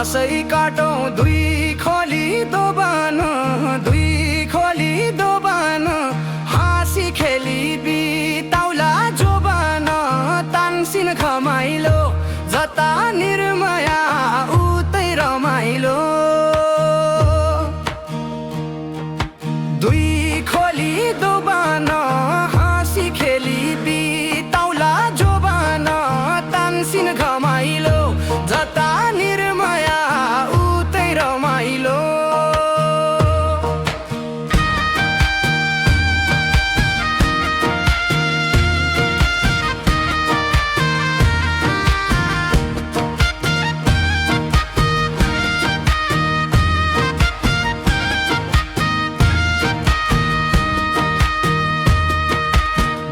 दसैँ काटौँ दुई खोली दोबान, दुई खोली दोबान, हाँसी खेली बिताउला जोबान। तानसिन घमाइलो जता निर्मया उतै रमाइलो। दुई खोली दोबान, हाँसी खेली बिताउला जोबान। तानसिन घमाइलो जता निर्मया उतै रमाइलो।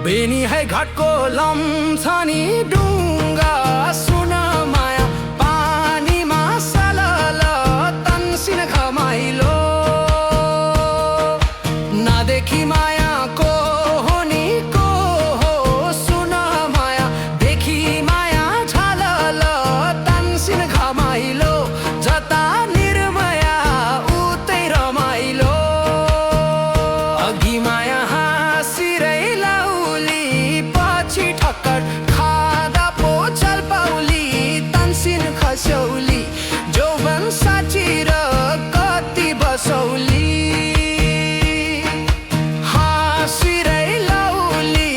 बेनी है घाटको लम्छनी डुङ्गा, सुन माया पानीमा सलल। तानसिन घमाइलो नदेखि माया को हो नि को हो, सुन माया देखि माया झलल। तानसिन घमाइलो जता निर्मया उतै रमाइलो। अघि माया हाँसिरै लाउली, पछि ठक्कर खाँदा पो चल पाउली। तानसिन खस्यौली जौवन साँची र कति बसौली। हाँसिरै लाउली,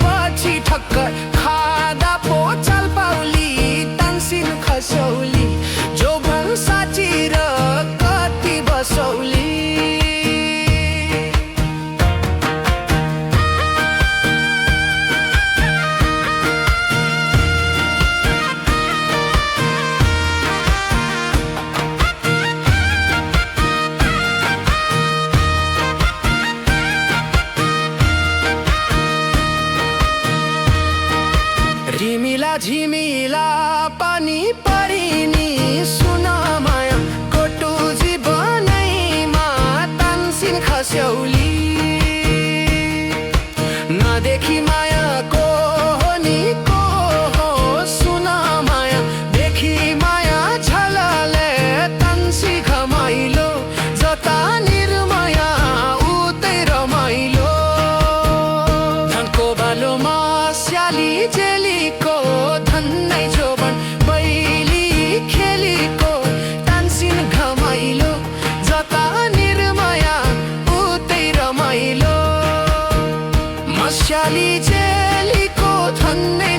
पछि ठक्कर खाँदा पो चल पाउली। तानसिन खस्यौली जौवन साँची र कति बसौली। झिमिला झिमिला पानी परिनी, सुन माया कोटु जीवनैमा। तानसिन खस्यौली नदेखि माया को हो नि को हो, सुन माया देखि माया झलले। तानसिन घमाइलो जता निर्मया उतै रमाइलो। धनको बालोमा स्याली जेलीको, धन्नै जोबन बैली खेलीको। तानसिन घमाइलो जता निर्मया उतै रमाइलो। मस्याली जेलीको धन्नै